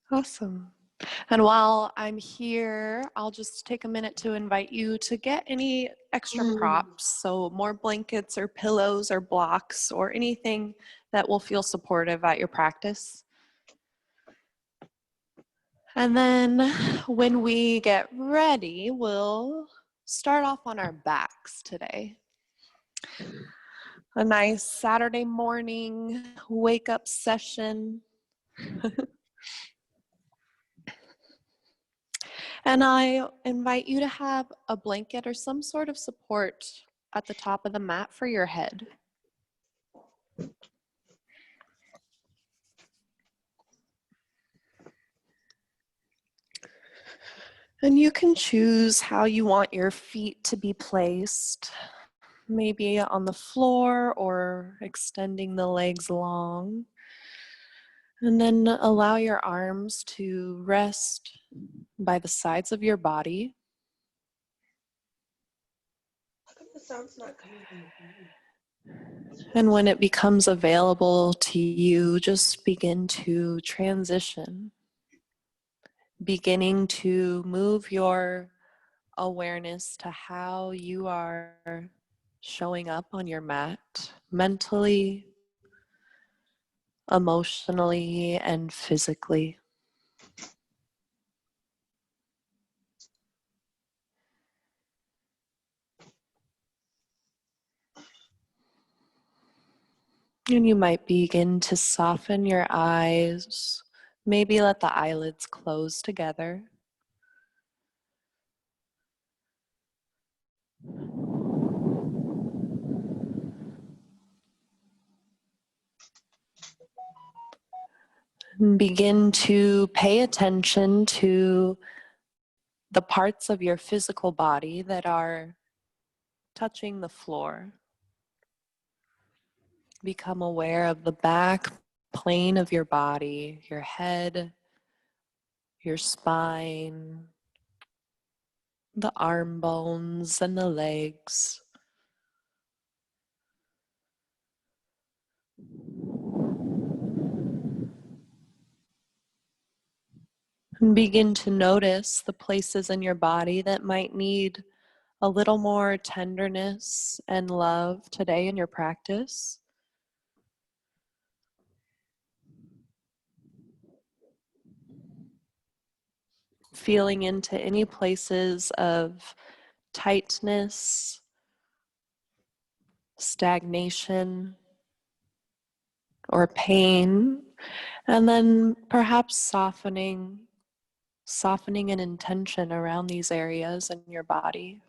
Awesome. And while I'm here, I'll just take a minute to invite you to get any extra props. So more blankets or pillows or blocks or anything that will feel supportive at your practice. And then when we get ready, we'll start off on our backs today. A nice Saturday morning wake up session. And I invite you to have a blanket or some sort of support at the top of the mat for your head. And you can choose how you want your feet to be placed, maybe on the floor or extending the legs long. And then allow your arms to rest by the sides of your body. How come the sound's not coming from the phone? And when it becomes available to you, just begin to transition, beginning to move your awareness to how you are showing up on your mat, mentally, emotionally, and physically. And you might begin to soften your eyes, maybe let the eyelids close together. And begin to pay attention to the parts of your physical body that are touching the floor. Become aware of the back plane of your body, your head, your spine, the arm bones and the legs. And begin to notice the places in your body that might need a little more tenderness and love today in your practice. Feeling into any places of tightness, stagnation, or pain, and then perhaps softening an intention around these areas in your body.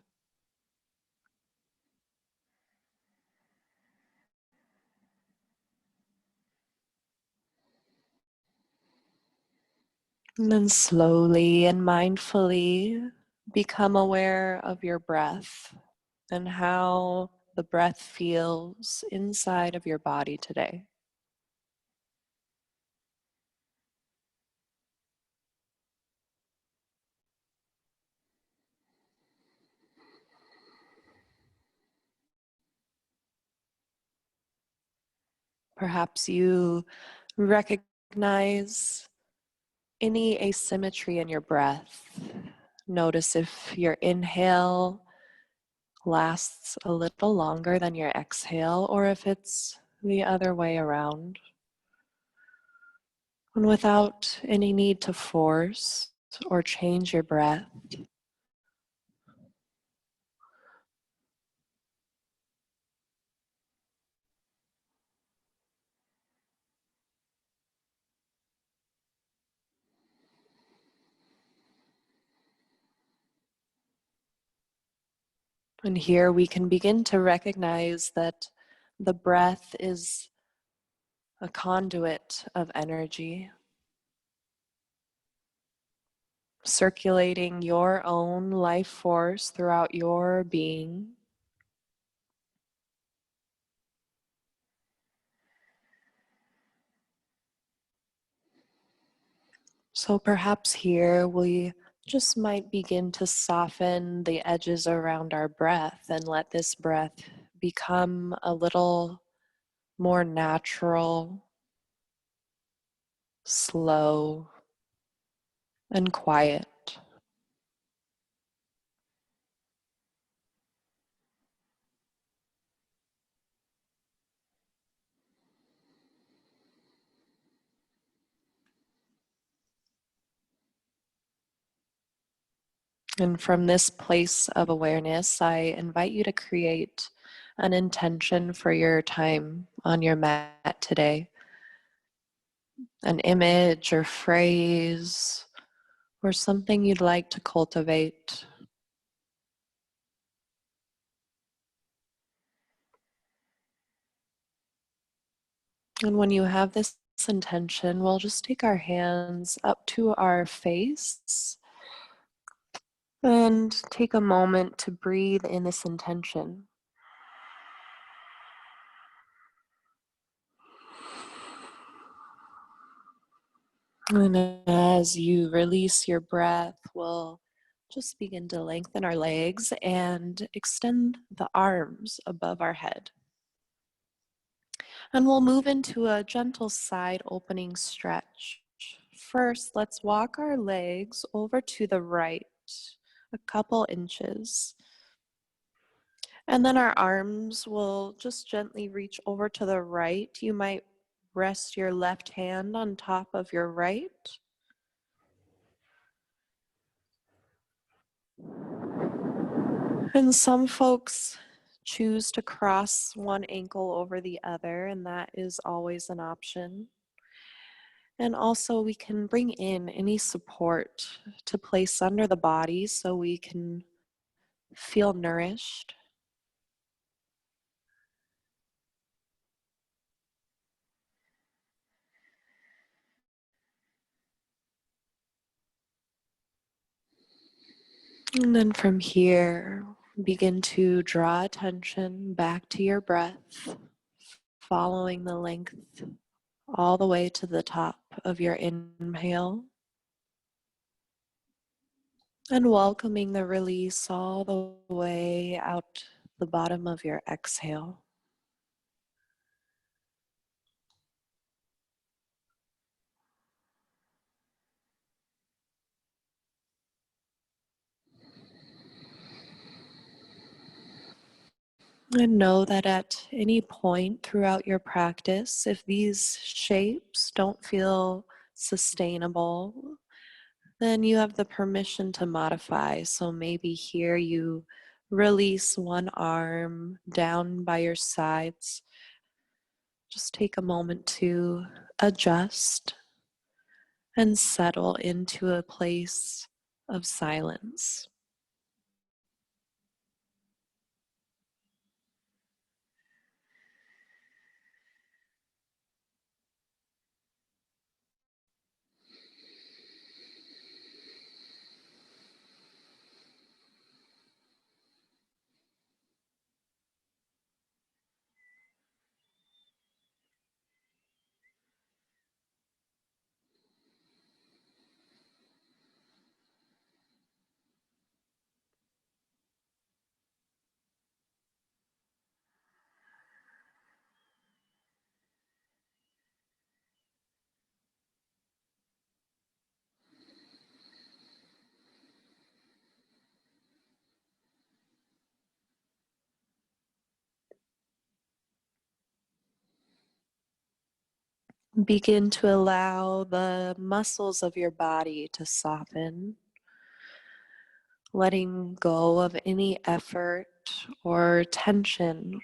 And then slowly and mindfully become aware of your breath and how the breath feels inside of your body today. Perhaps you recognize any asymmetry in your breath. Notice if your inhale lasts a little longer than your exhale, or if it's the other way around. And without any need to force or change your breath, and here we can begin to recognize that the breath is a conduit of energy, circulating your own life force throughout your being. So perhaps here we just might begin to soften the edges around our breath and let this breath become a little more natural, slow, and quiet. And from this place of awareness, I invite you to create an intention for your time on your mat today, an image or phrase or something you'd like to cultivate. And when you have this intention, we'll just take our hands up to our face and take a moment to breathe in this intention. And as you release your breath, we'll just begin to lengthen our legs and extend the arms above our head. And we'll move into a gentle side opening stretch. First, let's walk our legs over to the right a couple inches. And then our arms will just gently reach over to the right. You might rest your left hand on top of your right. And some folks choose to cross one ankle over the other, and that is always an option. And also, we can bring in any support to place under the body so we can feel nourished. And then from here, begin to draw attention back to your breath, following the length all the way to the top of your inhale, and welcoming the release all the way out the bottom of your exhale. And know that at any point throughout your practice, if these shapes don't feel sustainable, then you have the permission to modify. So maybe here you release one arm down by your sides. Just take a moment to adjust and settle into a place of silence. Begin to allow the muscles of your body to soften, letting go of any effort or tension.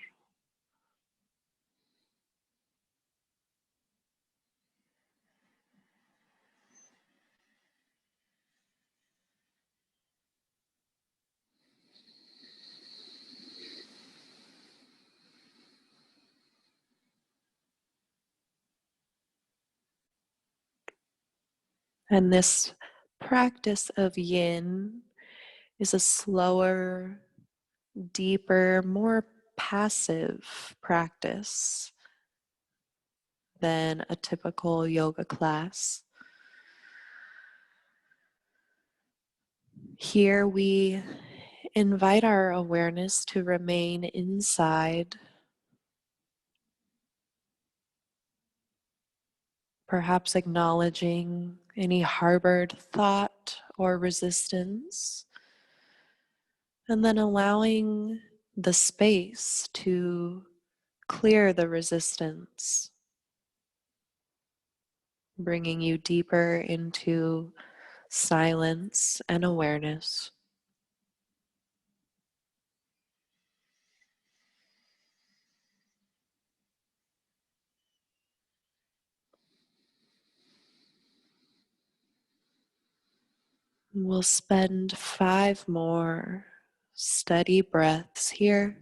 And this practice of yin is a slower, deeper, more passive practice than a typical yoga class. Here we invite our awareness to remain inside, perhaps acknowledging any harbored thought or resistance, and then allowing the space to clear the resistance, bringing you deeper into silence and awareness. We'll spend 5 more steady breaths here.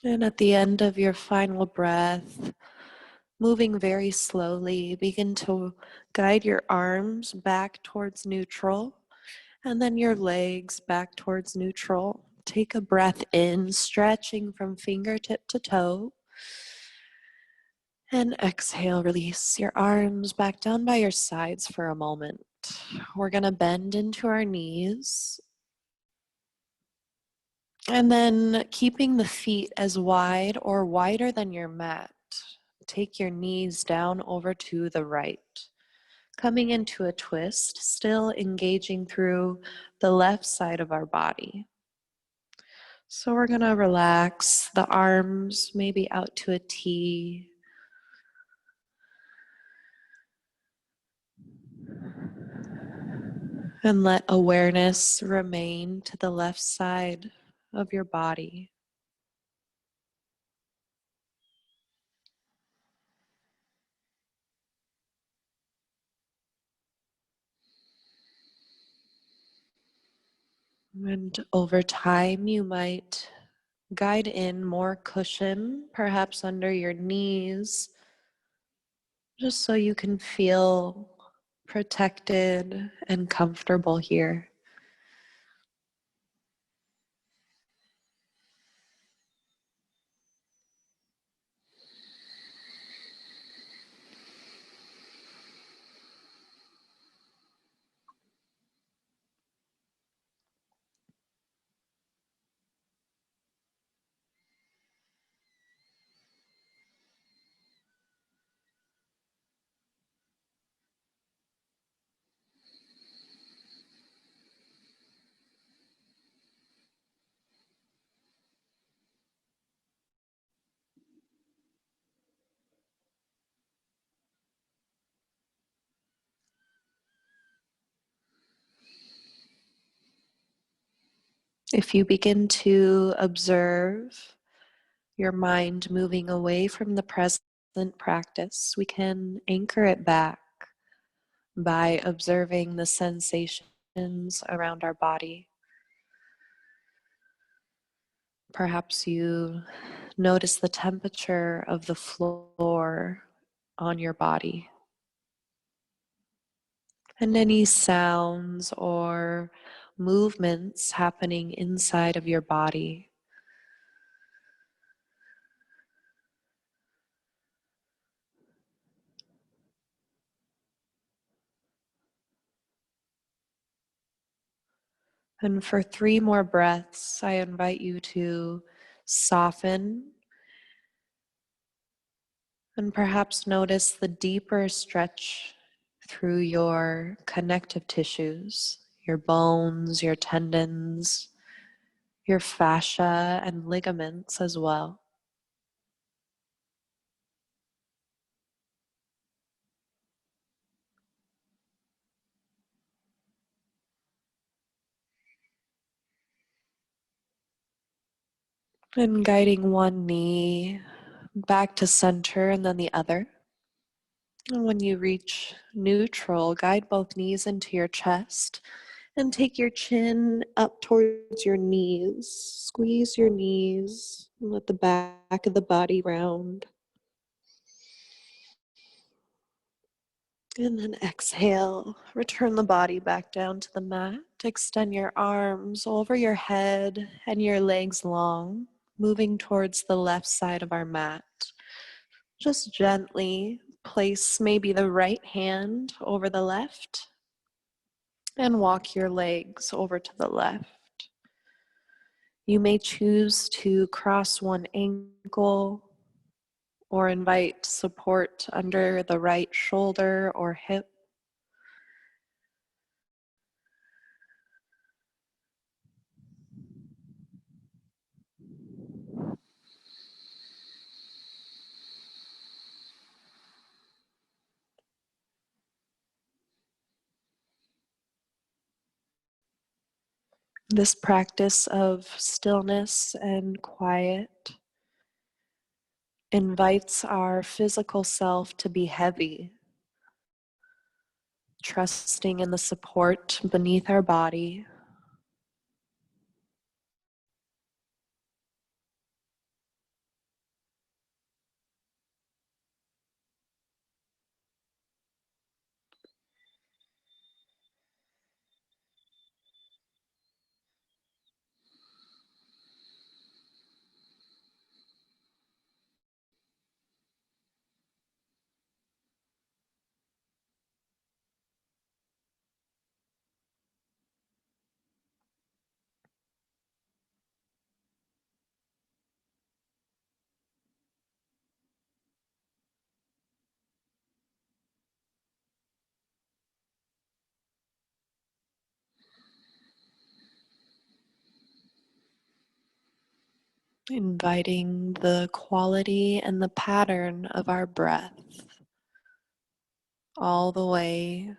And at the end of your final breath, moving very slowly, begin to guide your arms back towards neutral and then your legs back towards neutral. Take a breath in, stretching from fingertip to toe. And exhale, release your arms back down by your sides for a moment. We're going to bend into our knees. And then keeping the feet as wide or wider than your mat. Take your knees down over to the right. Coming into a twist, still engaging through the left side of our body. So we're going to relax the arms, maybe out to a T. And let awareness remain to the left side of your body. And over time, you might guide in more cushion, perhaps under your knees, just so you can feel protected and comfortable here. If you begin to observe your mind moving away from the present practice, we can anchor it back by observing the sensations around our body. Perhaps you notice the temperature of the floor on your body and any sounds or movements happening inside of your body. And for 3 more breaths, I invite you to soften and perhaps notice the deeper stretch through your connective tissues, your bones, your tendons, your fascia and ligaments as well. And guiding one knee back to center and then the other. And when you reach neutral, guide both knees into your chest and take your chin up towards your knees. Squeeze your knees Let the back of the body round. And then exhale. Return the body back down to the mat. Extend your arms over your head and your legs long, moving towards the left side of our mat. Just gently place maybe the right hand over the left and walk your legs over to the left. You may choose to cross one ankle or invite support under the right shoulder or hip. This practice of stillness and quiet invites our physical self to be heavy, trusting in the support beneath our body. Inviting the quality and the pattern of our breath all the way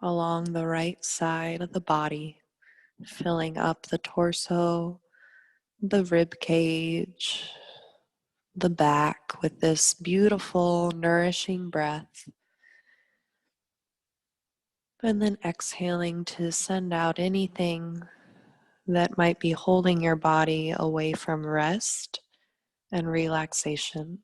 along the right side of the body, filling up the torso, the rib cage, the back with this beautiful, nourishing breath. And then exhaling to send out anything that might be holding your body away from rest and relaxation.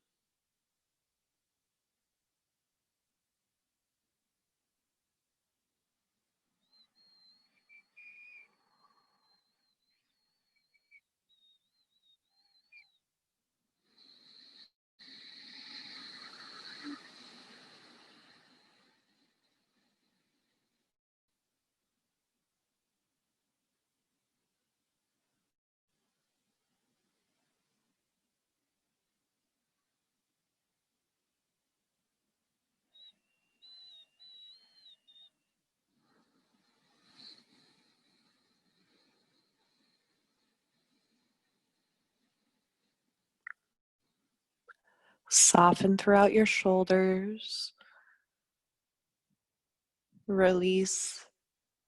Soften throughout your shoulders. Release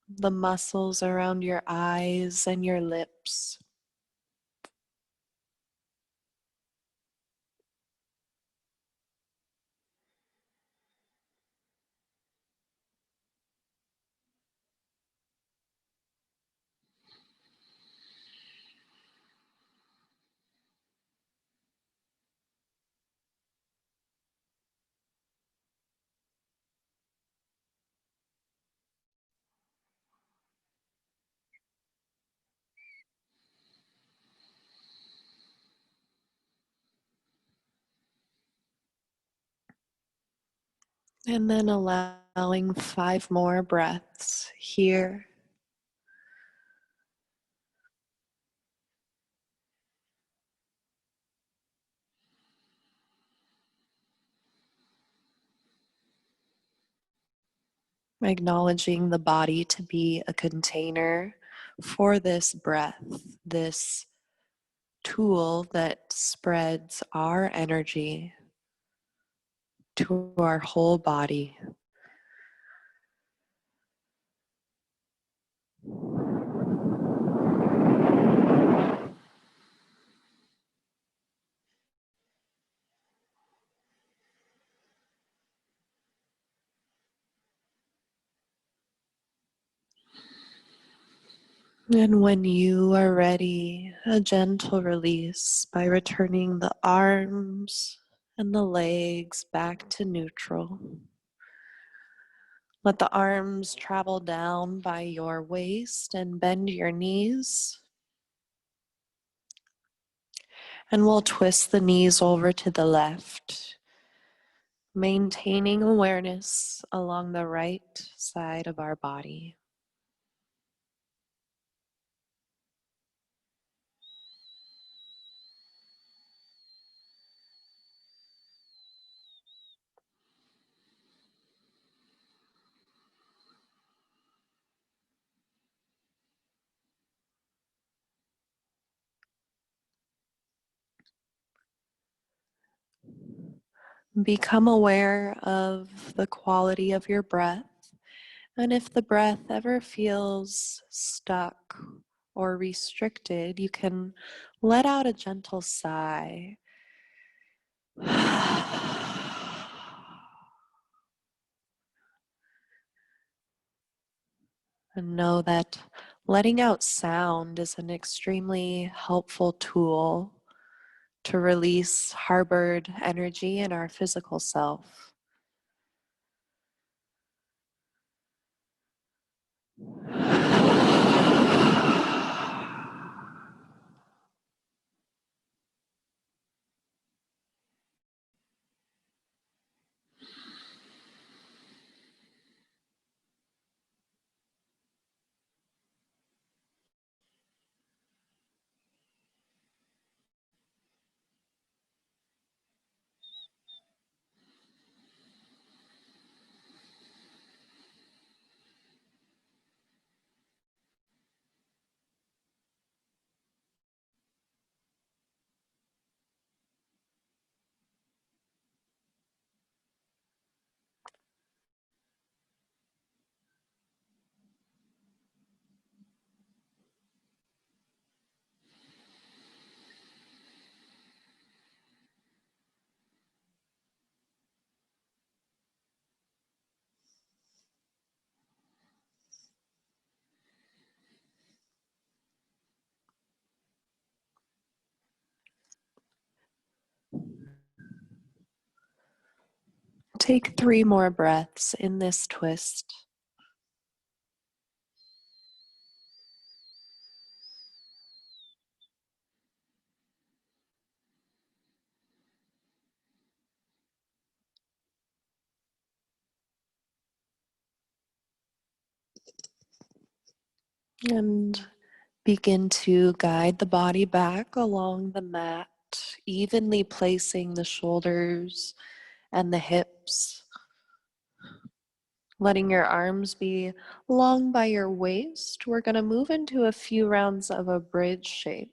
the muscles around your eyes and your lips. And then allowing 5 more breaths here. Acknowledging the body to be a container for this breath, this tool that spreads our energy to our whole body. And when you are ready, a gentle release by returning the arms and the legs back to neutral. Let the arms travel down by your waist and bend your knees. And we'll twist the knees over to the left, maintaining awareness along the right side of our body. Become aware of the quality of your breath. And if the breath ever feels stuck or restricted, you can let out a gentle sigh. And know that letting out sound is an extremely helpful tool to release harbored energy in our physical self. Take 3 more breaths in this twist. And begin to guide the body back along the mat, evenly placing the shoulders and the hips, letting your arms be long by your waist. We're going to move into a few rounds of a bridge shape.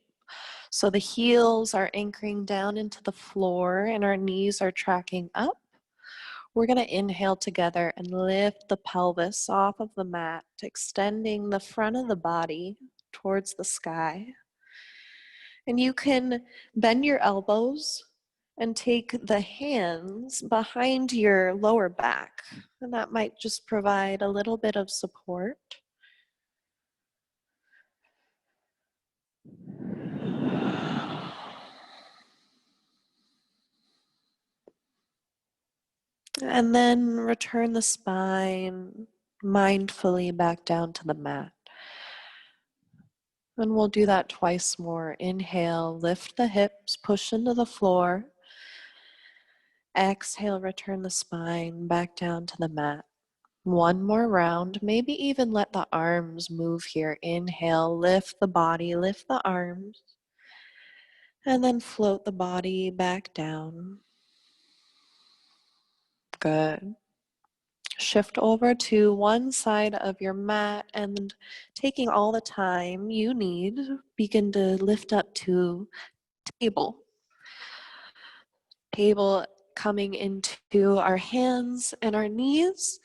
So the heels are anchoring down into the floor and our knees are tracking up. We're going to inhale together and lift the pelvis off of the mat, extending the front of the body towards the sky. And you can bend your elbows and take the hands behind your lower back. And that might just provide a little bit of support. And then return the spine mindfully back down to the mat. And we'll do that twice more. Inhale, lift the hips, push into the floor. Exhale, return the spine back down to the mat. One more round, maybe even let the arms move here. Inhale, lift the body, lift the arms, and then float the body back down. Good. Shift over to one side of your mat and taking all the time you need, begin to lift up to table. Table coming into our hands and our knees.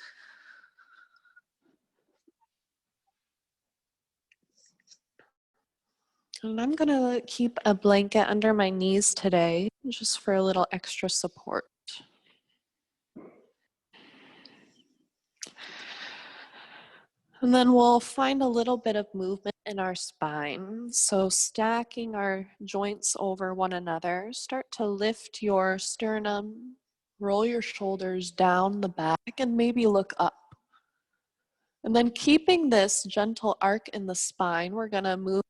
And I'm gonna keep a blanket under my knees today, just for a little extra support. And then we'll find a little bit of movement in our spine. So stacking our joints over one another, start to lift your sternum, roll your shoulders down the back, and maybe look up. And then keeping this gentle arc in the spine, we're gonna move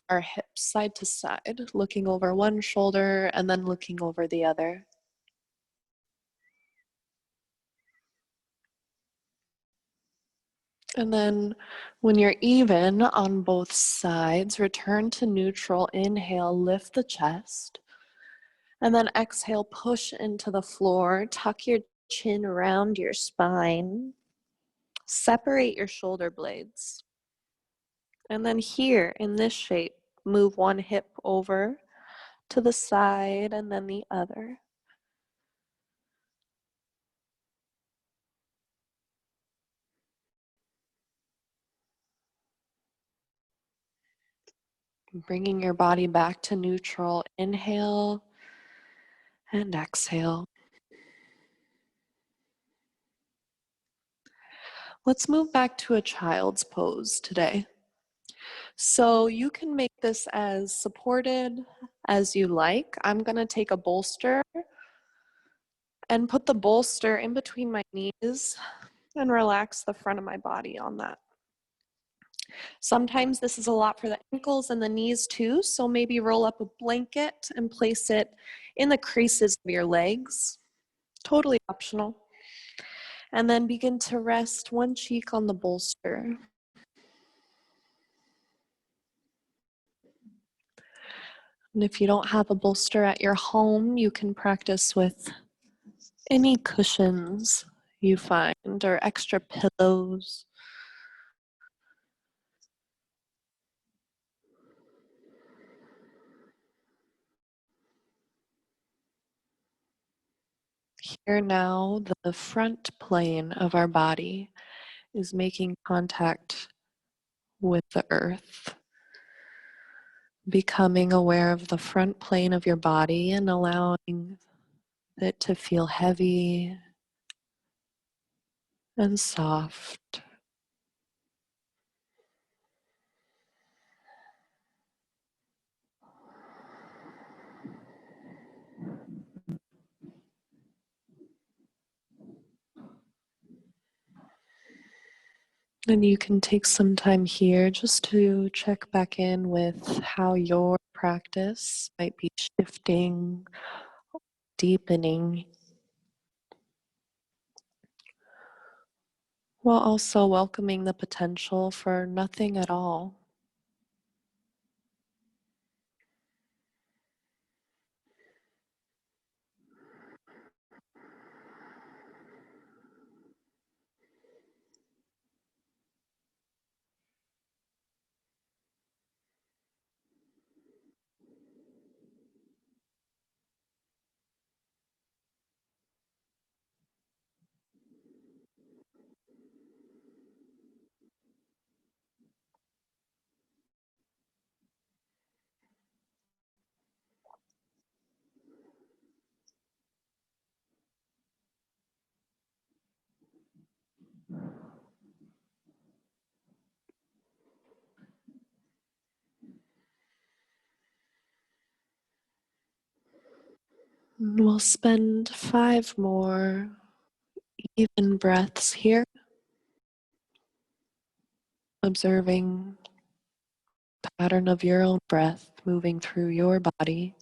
our hips side to side, looking over one shoulder and then looking over the other. And then when you're even on both sides, return to neutral. Inhale, lift the chest. And then exhale, push into the floor. Tuck your chin around your spine. Separate your shoulder blades. And then here in this shape, move one hip over to the side and then the other. Bringing your body back to neutral. Inhale and exhale. Let's move back to a child's pose today. So you can make this as supported as you like. I'm gonna take a bolster and put the bolster in between my knees and relax the front of my body on that. Sometimes this is a lot for the ankles and the knees too, so maybe roll up a blanket and place it in the creases of your legs. Totally optional. And then begin to rest one cheek on the bolster. And if you don't have a bolster at your home, you can practice with any cushions you find or extra pillows. Here now, the front plane of our body is making contact with the earth. Becoming aware of the front plane of your body and allowing it to feel heavy and soft. And you can take some time here just to check back in with how your practice might be shifting, deepening, while also welcoming the potential for nothing at all. And we'll spend 5 more even breaths here, observing the pattern of your own breath moving through your body.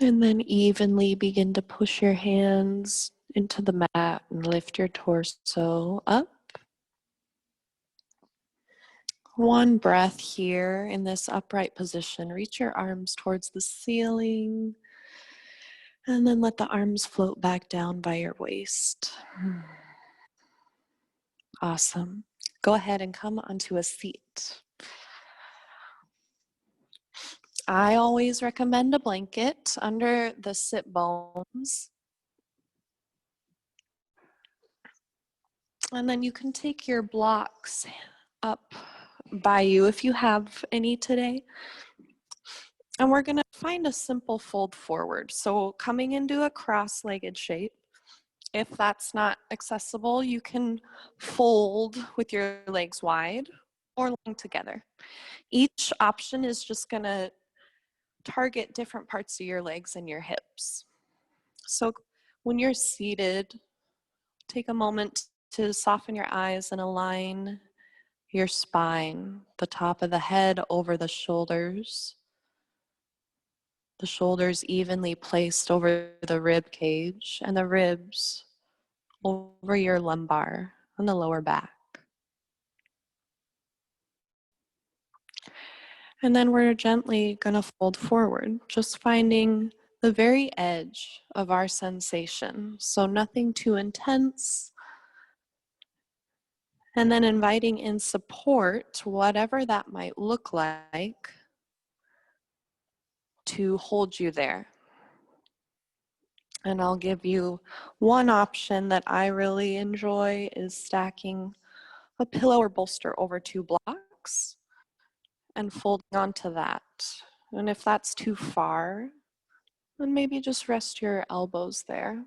And then evenly begin to push your hands into the mat and lift your torso up. One breath here in this upright position. Reach your arms towards the ceiling and then let the arms float back down by your waist. Awesome. Go ahead and come onto a seat. I always recommend a blanket under the sit bones. And then you can take your blocks up by you if you have any today. And we're going to find a simple fold forward. So coming into a cross-legged shape. If that's not accessible, you can fold with your legs wide or lying together. Each option is just going to target different parts of your legs and your hips. So when you're seated, take a moment to soften your eyes and align your spine, the top of the head over the shoulders evenly placed over the rib cage, and the ribs over your lumbar and the lower back. And then we're gently going to fold forward, just finding the very edge of our sensation. So nothing too intense. And then inviting in support, whatever that might look like, to hold you there. And I'll give you one option that I really enjoy is stacking a pillow or bolster over 2 blocks and folding onto that. And if that's too far, then maybe just rest your elbows there.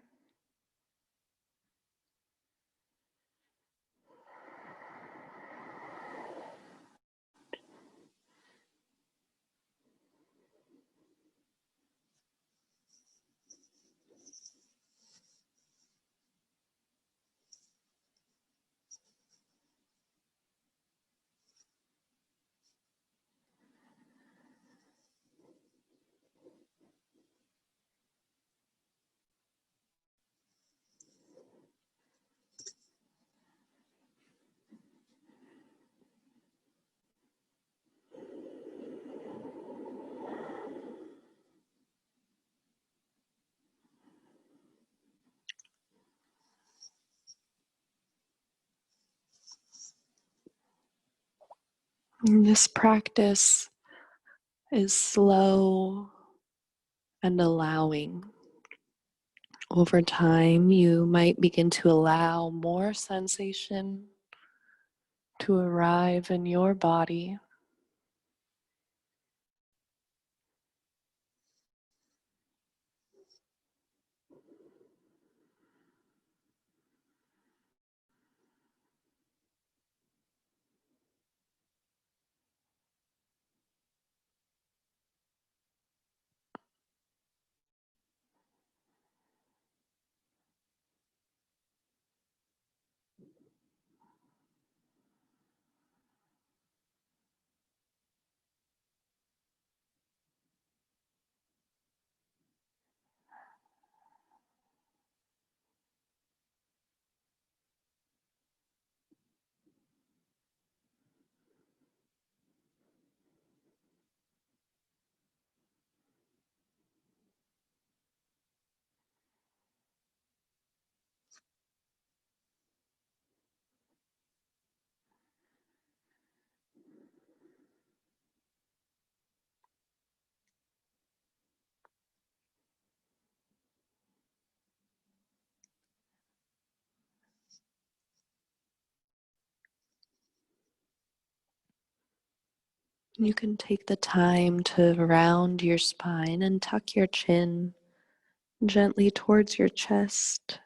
And this practice is slow and allowing. Over time, you might begin to allow more sensation to arrive in your body. You can take the time to round your spine and tuck your chin gently towards your chest.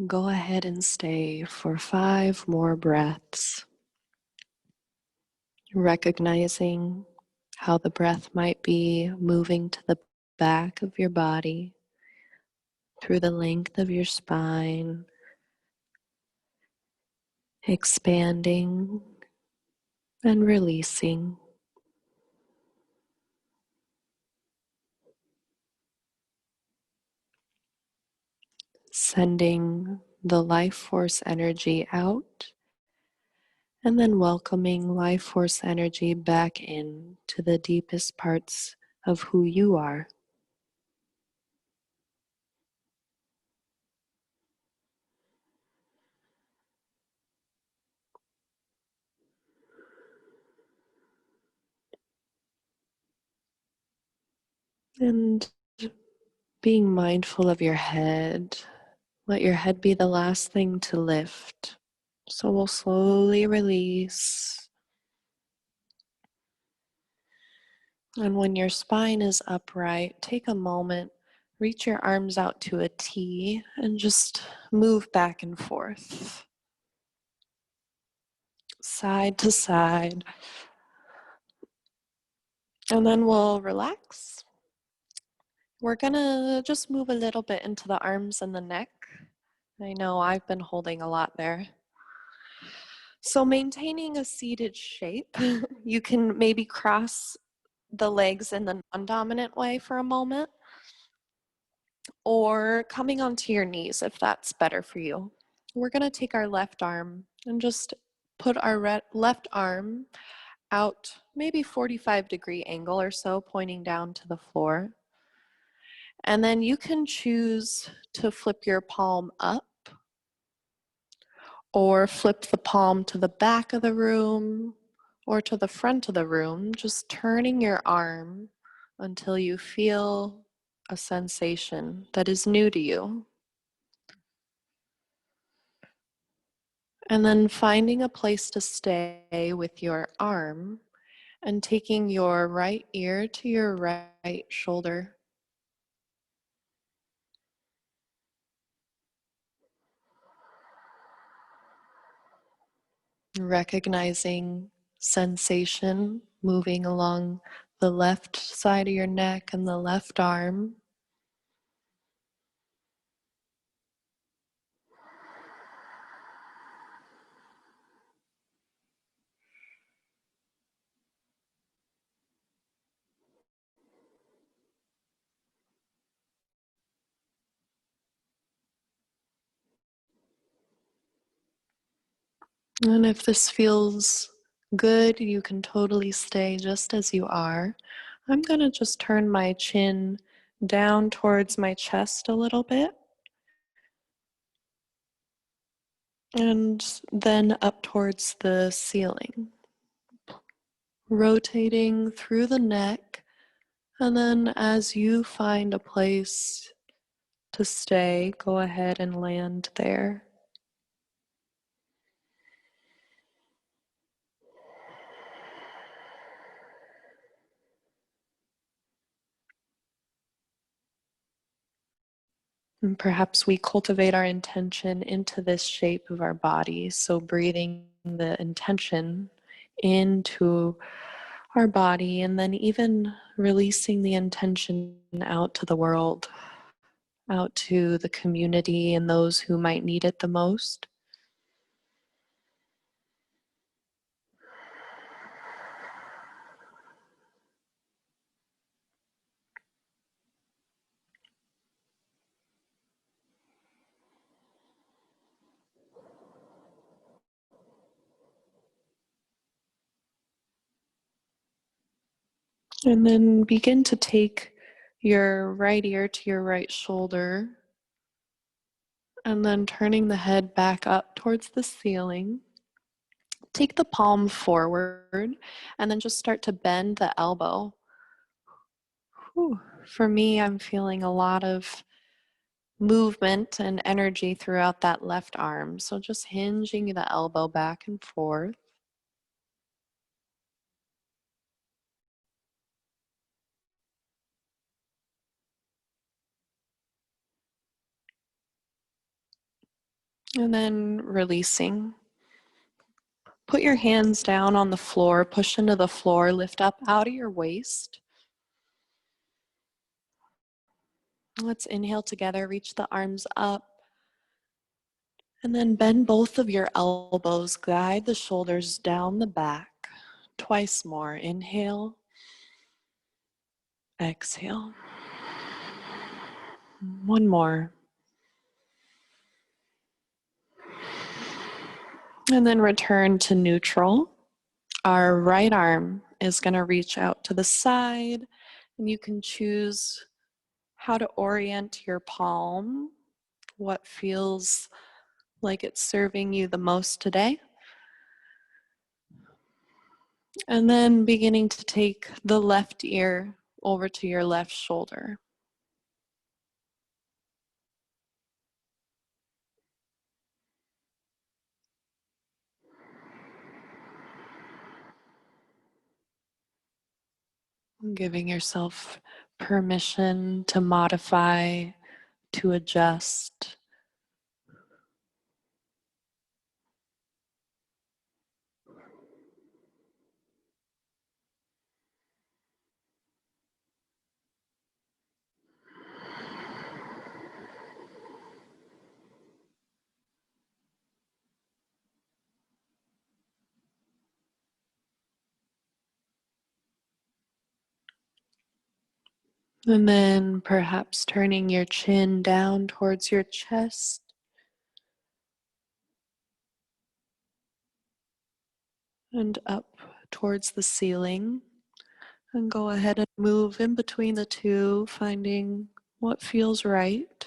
Go ahead and stay for 5 more breaths, recognizing how the breath might be moving to the back of your body, through the length of your spine, expanding and releasing, sending the life force energy out, and then welcoming life force energy back in to the deepest parts of who you are. And being mindful of your head, let your head be the last thing to lift. So we'll slowly release. And when your spine is upright, take a moment, reach your arms out to a T, and just move back and forth, side to side. And then we'll relax. We're gonna just move a little bit into the arms and the neck. I know I've been holding a lot there. So maintaining a seated shape, you can maybe cross the legs in the non-dominant way for a moment, or coming onto your knees if that's better for you. We're gonna take our left arm and just put our left arm out maybe 45-degree angle or so, pointing down to the floor. And then you can choose to flip your palm up or flip the palm to the back of the room or to the front of the room, just turning your arm until you feel a sensation that is new to you. And then finding a place to stay with your arm and taking your right ear to your right shoulder. Recognizing sensation moving along the left side of your neck and the left arm. And if this feels good, you can totally stay just as you are. I'm going to just turn my chin down towards my chest a little bit and then up towards the ceiling, rotating through the neck. And then as you find a place to stay, go ahead and land there. And perhaps we cultivate our intention into this shape of our body. So breathing the intention into our body and then even releasing the intention out to the world, out to the community and those who might need it the most. And then begin to take your right ear to your right shoulder and then turning the head back up towards the ceiling. Take the palm forward and then just start to bend the elbow. Whew. For me, I'm feeling a lot of movement and energy throughout that left arm. So just hinging the elbow back and forth. And then releasing. Put your hands down on the floor, push into the floor, lift up out of your waist. Let's inhale together, reach the arms up. And then bend both of your elbows, guide the shoulders down the back. Twice more. Inhale, exhale. One more. And then return to neutral. Our right arm is going to reach out to the side, and you can choose how to orient your palm, what feels like it's serving you the most today. And then beginning to take the left ear over to your left shoulder. Giving yourself permission to modify, to adjust. And then perhaps turning your chin down towards your chest. And up towards the ceiling. And go ahead and move in between the two, finding what feels right.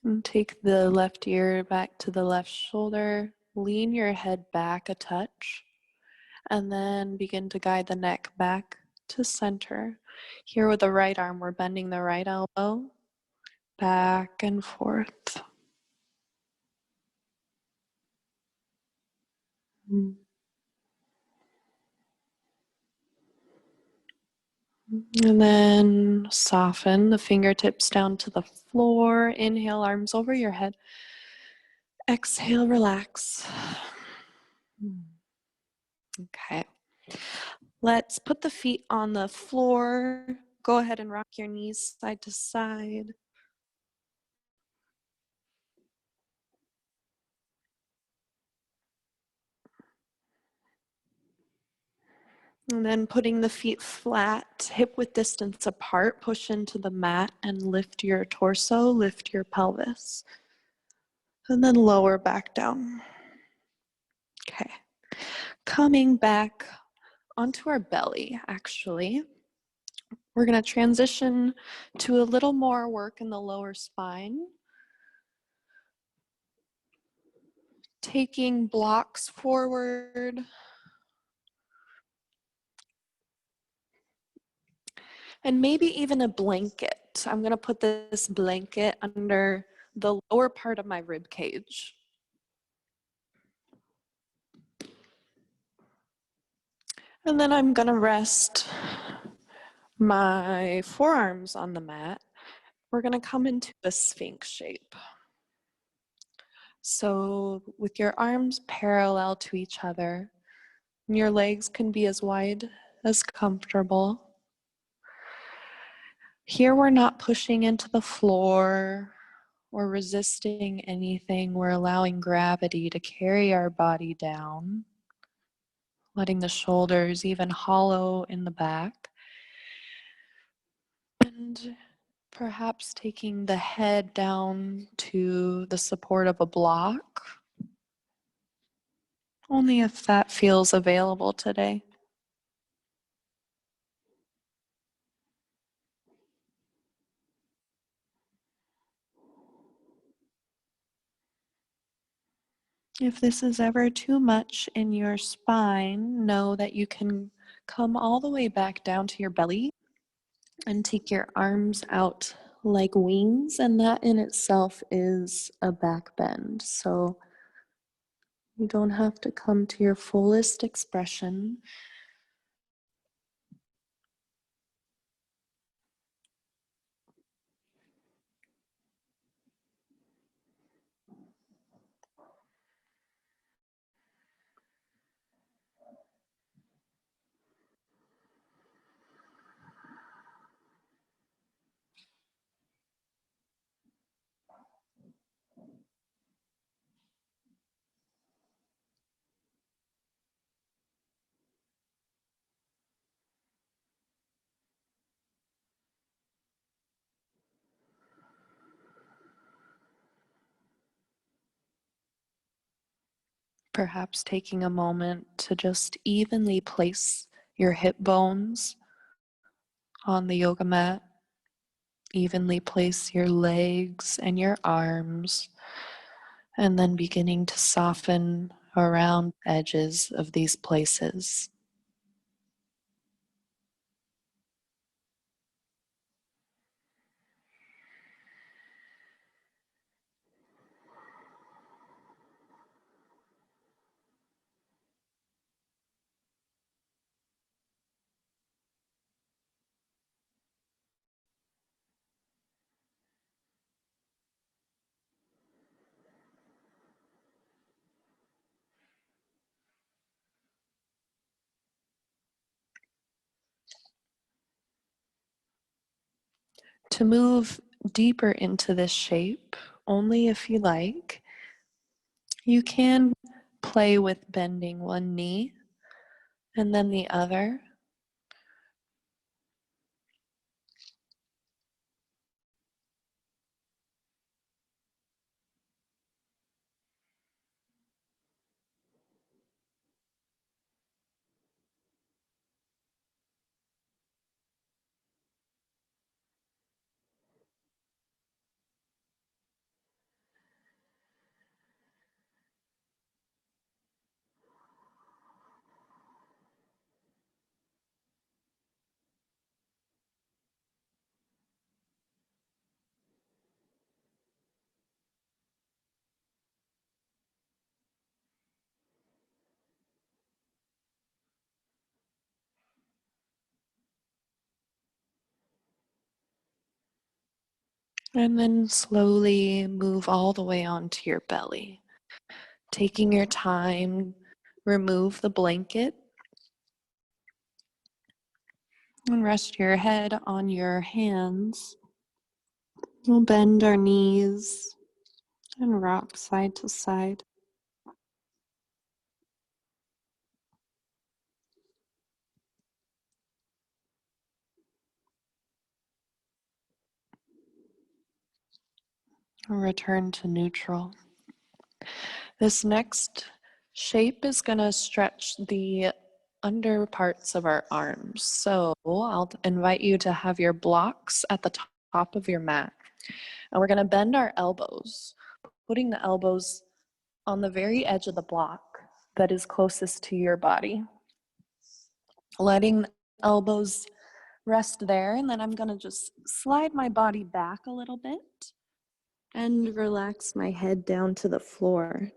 And take the left ear back to the left shoulder. Lean your head back a touch. And then begin to guide the neck back to center. Here with the right arm, we're bending the right elbow back and forth. And then soften the fingertips down to the floor. Inhale, arms over your head. Exhale, relax. Okay. Let's put the feet on the floor. Go ahead and rock your knees side to side. And then putting the feet flat, hip width distance apart, push into the mat and lift your torso, lift your pelvis. And then lower back down. Okay. Coming back onto our belly, actually. We're going to transition to a little more work in the lower spine. Taking blocks forward. And maybe even a blanket. I'm going to put this blanket under the lower part of my rib cage. And then I'm going to rest my forearms on the mat. We're going to come into a sphinx shape. So with your arms parallel to each other, your legs can be as wide as comfortable. Here we're not pushing into the floor or resisting anything. We're allowing gravity to carry our body down, letting the shoulders even hollow in the back. And perhaps taking the head down to the support of a block, only if that feels available today. If this is ever too much in your spine, know that you can come all the way back down to your belly and take your arms out like wings, and that in itself is a back bend. So you don't have to come to your fullest expression. Perhaps taking a moment to just evenly place your hip bones on the yoga mat, evenly place your legs and your arms, and then beginning to soften around edges of these places. To move deeper into this shape, only if you like, you can play with bending one knee and then the other. And then slowly move all the way onto your belly. Taking your time, remove the blanket and rest your head on your hands. We'll bend our knees and rock side to side. Return to neutral. This next shape is going to stretch the under parts of our arms. So I'll invite you to have your blocks at the top of your mat. And we're going to bend our elbows, putting the elbows on the very edge of the block that is closest to your body. Letting the elbows rest there, and then I'm going to just slide my body back a little bit and relax my head down to the floor.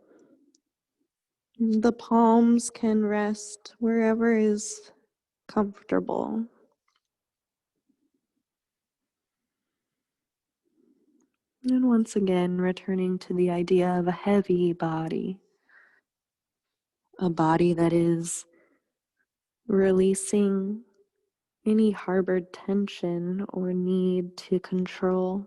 The palms can rest wherever is comfortable. And once again, returning to the idea of a heavy body, a body that is releasing any harbored tension or need to control,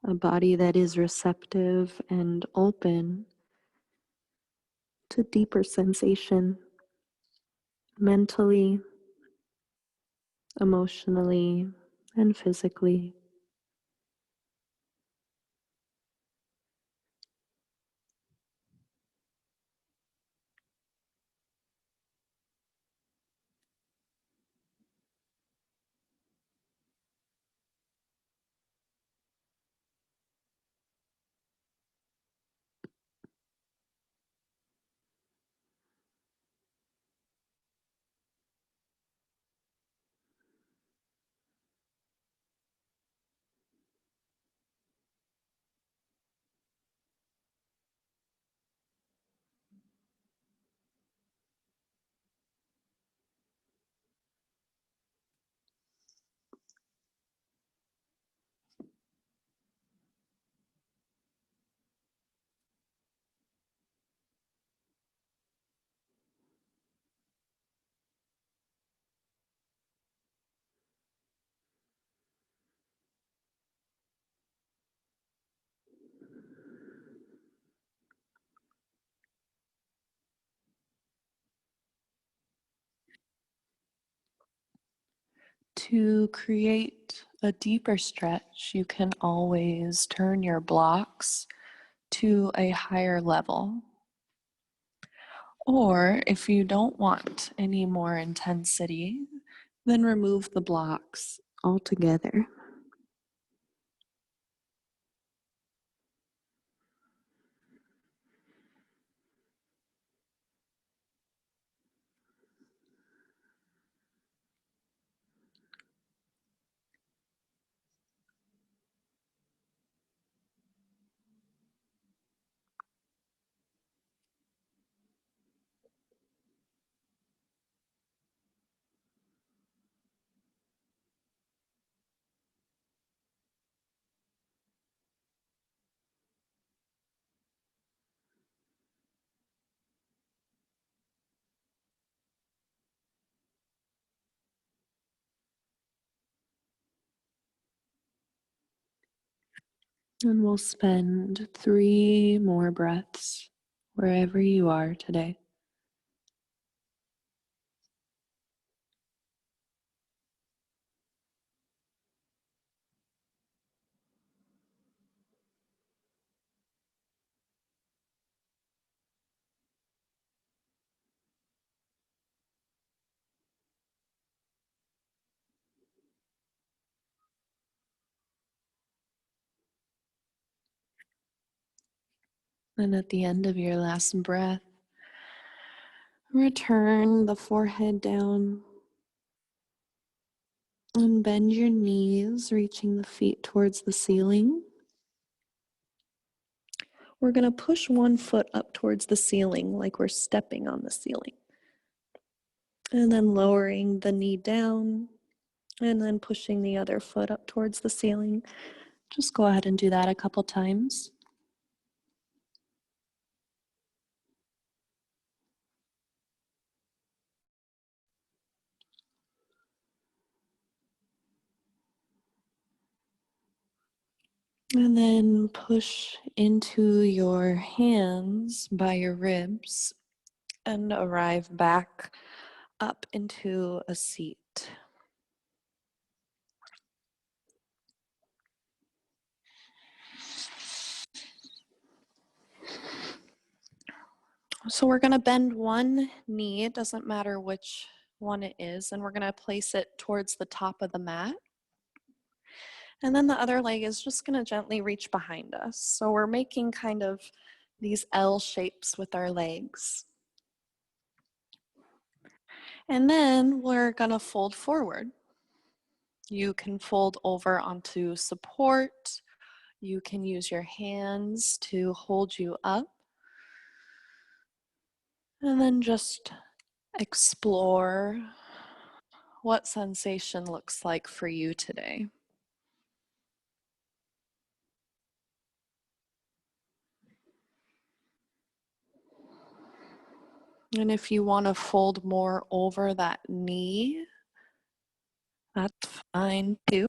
a body that is receptive and open to deeper sensation, mentally, emotionally, and physically. To create a deeper stretch, you can always turn your blocks to a higher level. Or if you don't want any more intensity, then remove the blocks altogether. And we'll spend 3 more breaths wherever you are today. And at the end of your last breath, return the forehead down and bend your knees, reaching the feet towards the ceiling. We're going to push one foot up towards the ceiling like we're stepping on the ceiling. And then lowering the knee down and then pushing the other foot up towards the ceiling. Just go ahead and do that a couple times. And then push into your hands by your ribs and arrive back up into a seat. So we're going to bend one knee, it doesn't matter which one it is, and we're going to place it towards the top of the mat. And then the other leg is just going to gently reach behind us. So we're making kind of these L shapes with our legs. And then we're going to fold forward. You can fold over onto support. You can use your hands to hold you up. And then just explore what sensation looks like for you today. And if you want to fold more over that knee, that's fine too.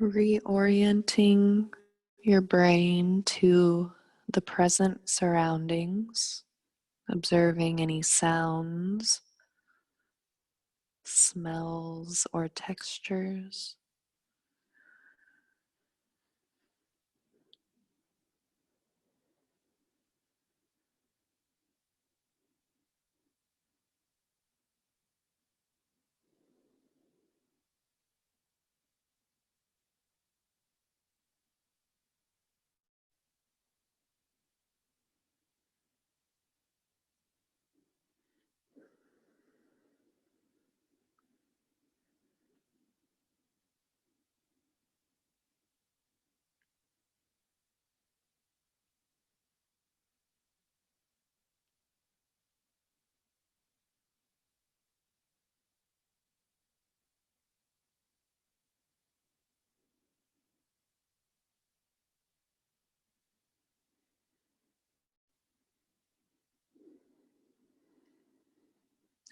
Reorienting your brain to the present surroundings, observing any sounds, smells, or textures.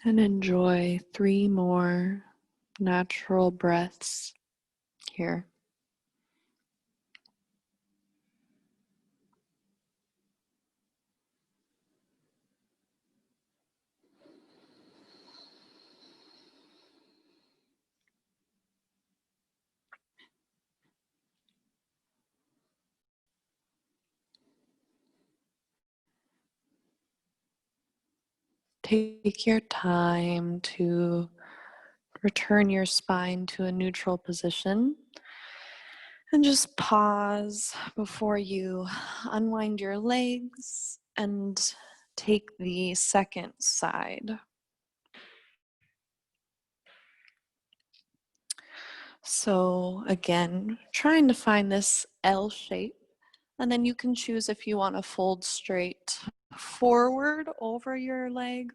And enjoy 3 more natural breaths here. Take your time to return your spine to a neutral position and just pause before you unwind your legs and take the second side. So, again, trying to find this L shape, and then you can choose if you want to fold straight forward over your leg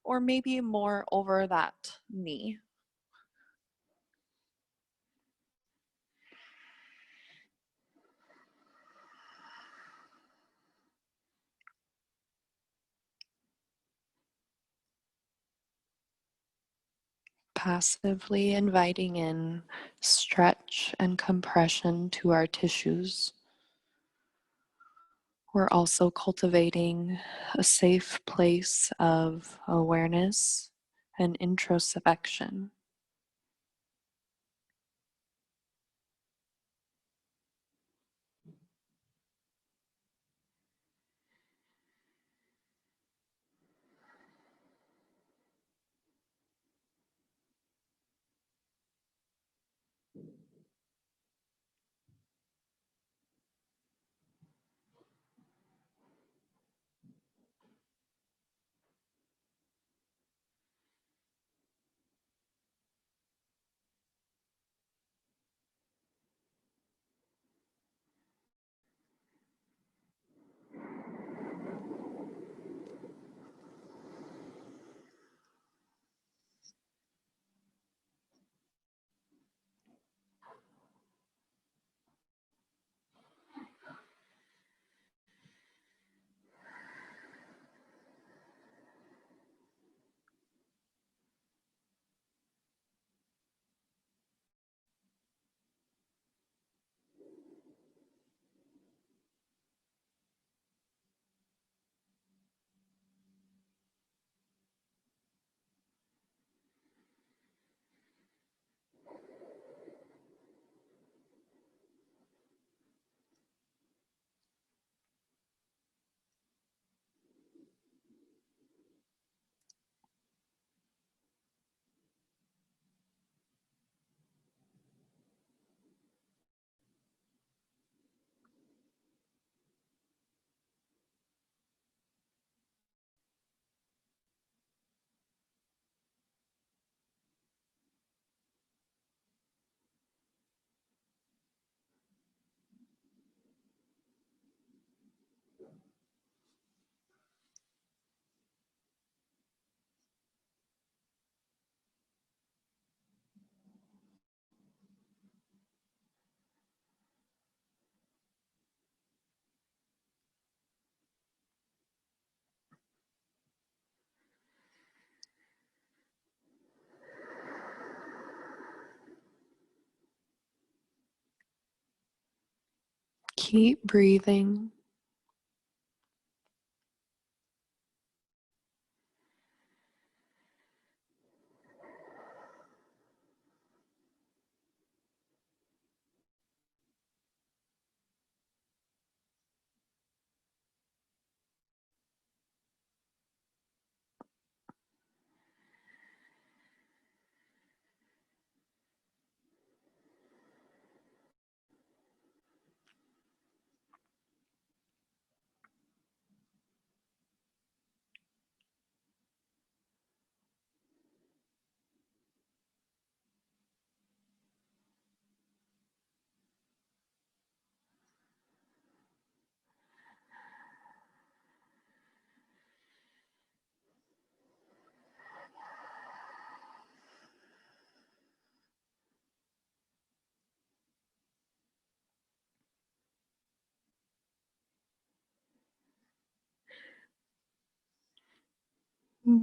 or maybe more over that knee. Passively inviting in stretch and compression to our tissues. We're also cultivating a safe place of awareness and introspection. Keep breathing.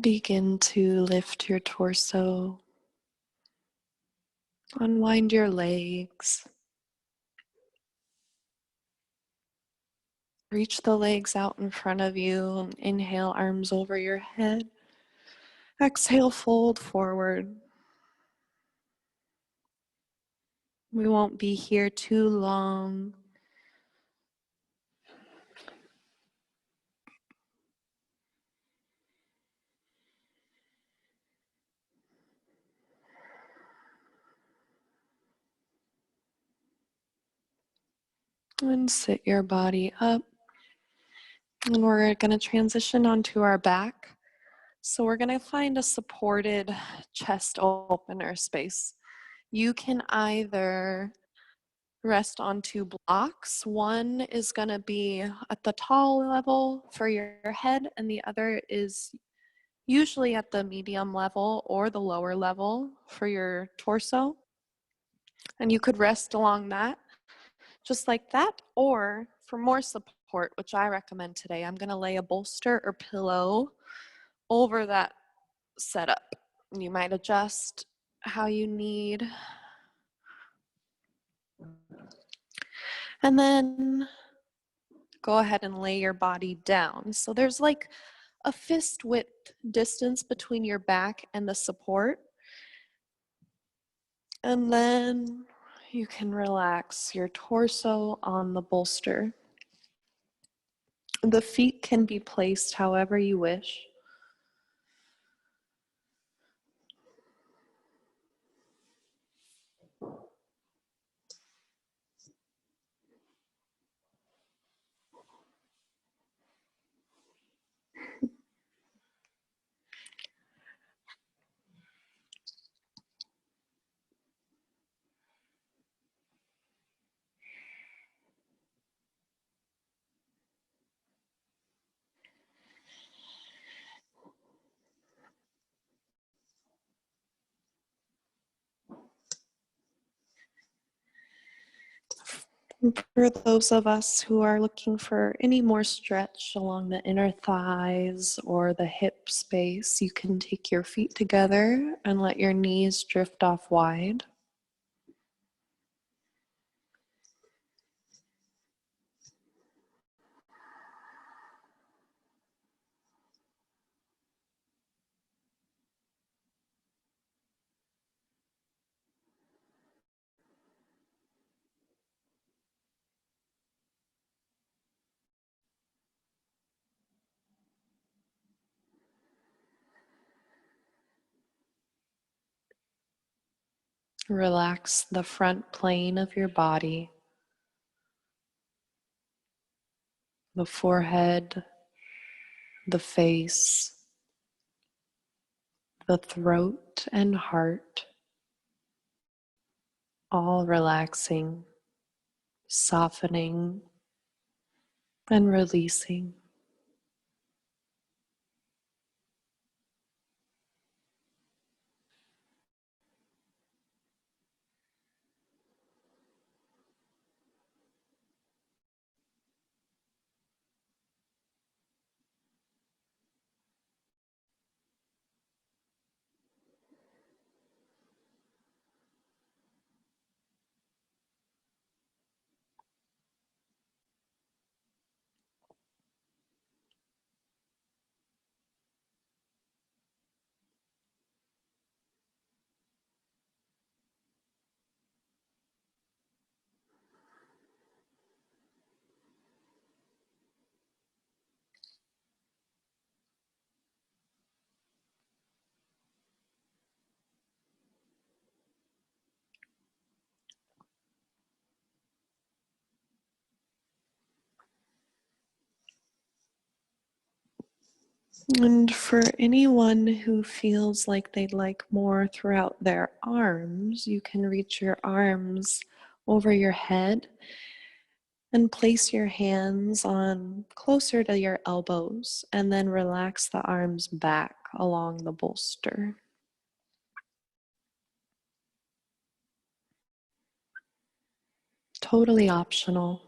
Begin to lift your torso, unwind your legs, reach the legs out in front of you, inhale, arms over your head, exhale, fold forward. We won't be here too long. And sit your body up. And we're going to transition onto our back. So we're going to find a supported chest opener space. You can either rest on two blocks. One is going to be at the tall level for your head, and the other is usually at the medium level or the lower level for your torso. And you could rest along that, just like that, or for more support, which I recommend today, I'm going to lay a bolster or pillow over that setup. You might adjust how you need. And then go ahead and lay your body down. So there's like a fist width distance between your back and the support. And then you can relax your torso on the bolster. The feet can be placed however you wish. For those of us who are looking for any more stretch along the inner thighs or the hip space, you can take your feet together and let your knees drift off wide. Relax the front plane of your body, the forehead, the face, the throat and heart, all relaxing, softening, and releasing. And for anyone who feels like they'd like more throughout their arms, you can reach your arms over your head and place your hands on closer to your elbows and then relax the arms back along the bolster. Totally optional.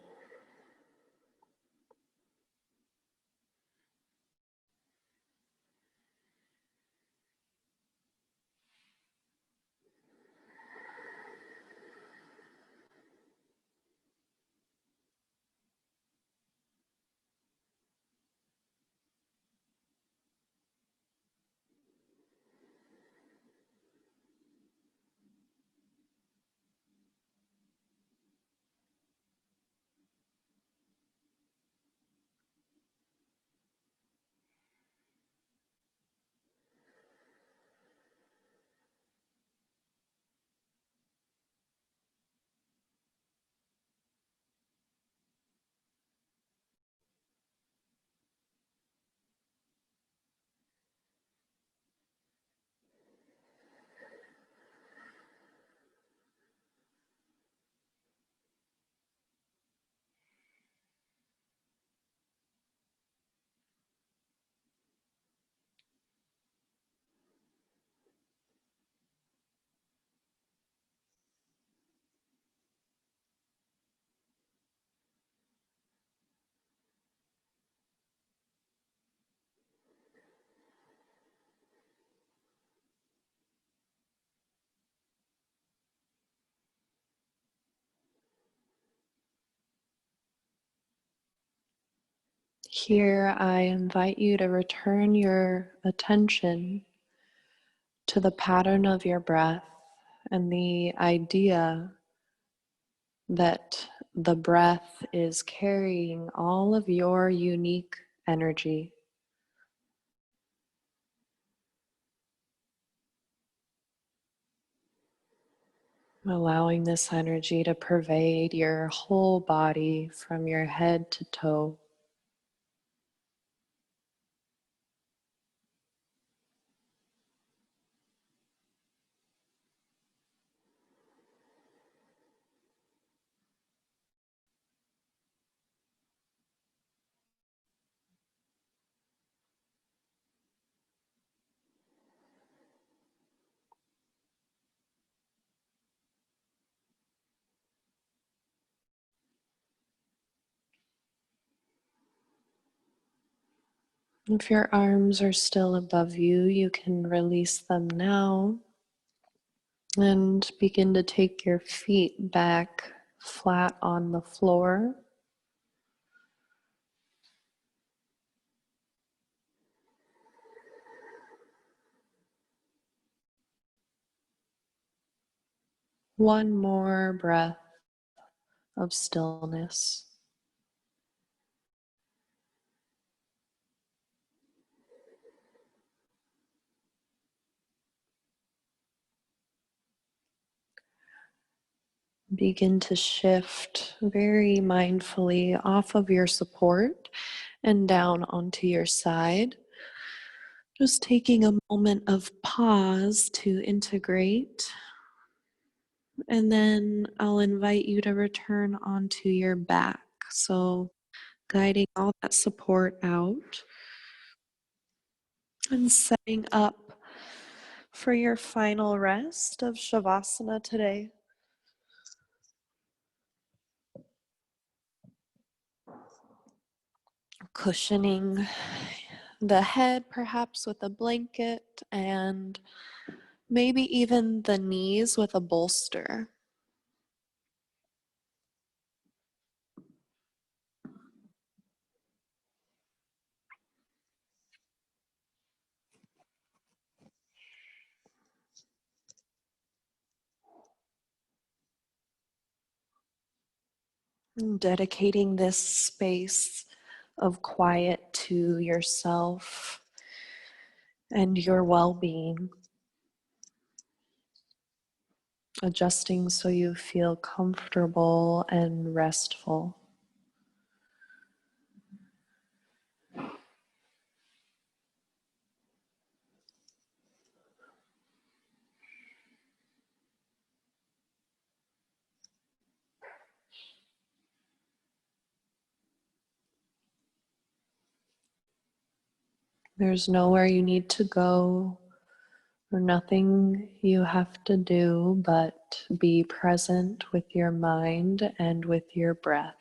Here, I invite you to return your attention to the pattern of your breath and the idea that the breath is carrying all of your unique energy, allowing this energy to pervade your whole body from your head to toe. If your arms are still above you, you can release them now and begin to take your feet back flat on the floor. One more breath of stillness. Begin to shift very mindfully off of your support and down onto your side. Just taking a moment of pause to integrate. And then I'll invite you to return onto your back. So, guiding all that support out and setting up for your final rest of Shavasana today. Cushioning the head perhaps with a blanket and maybe even the knees with a bolster. Dedicating this space of quiet to yourself and your well-being. Adjusting so you feel comfortable and restful. There's nowhere you need to go or nothing you have to do but be present with your mind and with your breath.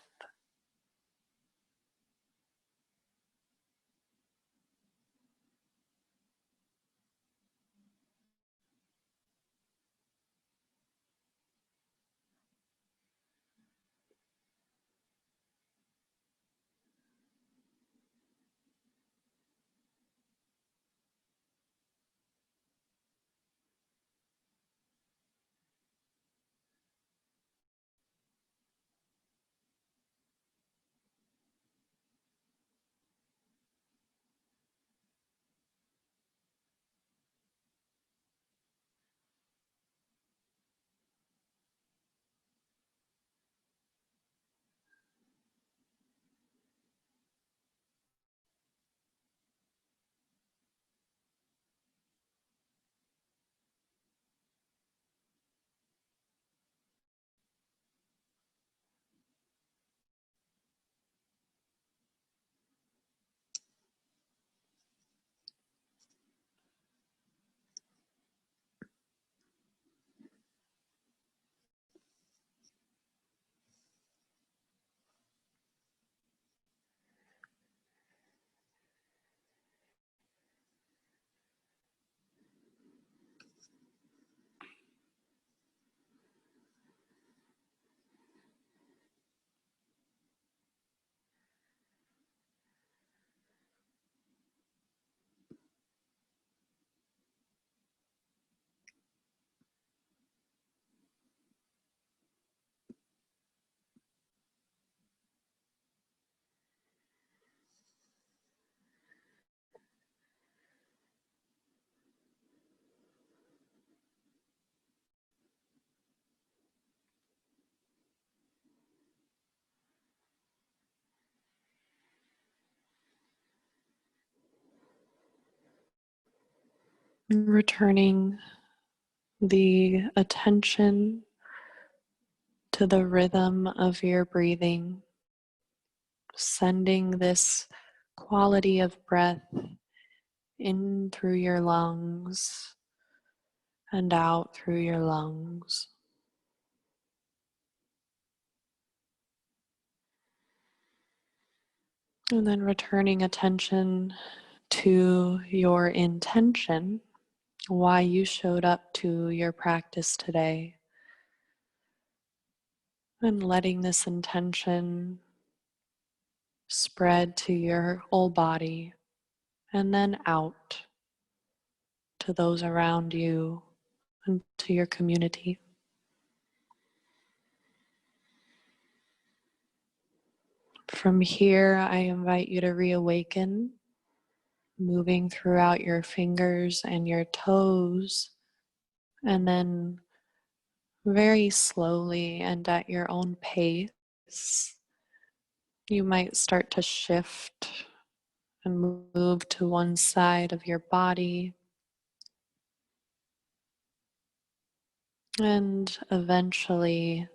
Returning the attention to the rhythm of your breathing, sending this quality of breath in through your lungs and out through your lungs. And then returning attention to your intention, why you showed up to your practice today, and letting this intention spread to your whole body and then out to those around you and to your community. From here, I invite you to reawaken, moving throughout your fingers and your toes, and then very slowly and at your own pace, you might start to shift and move to one side of your body, and eventually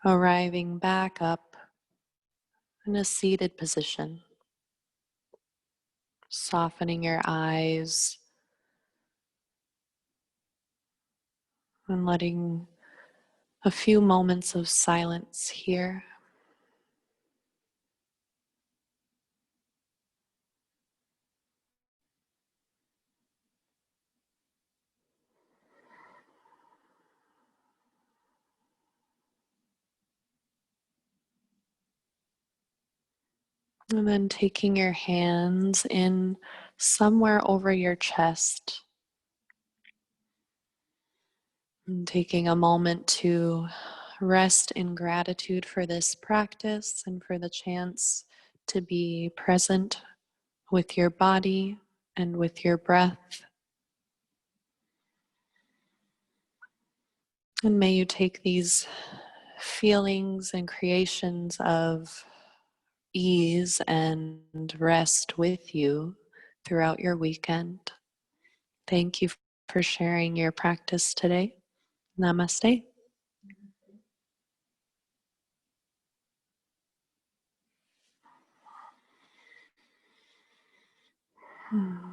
arriving back up in a seated position, softening your eyes and letting a few moments of silence here. And then taking your hands in somewhere over your chest, and taking a moment to rest in gratitude for this practice and for the chance to be present with your body and with your breath. And may you take these feelings and creations of ease and rest with you throughout your weekend. Thank you for sharing your practice today. Namaste. Hmm.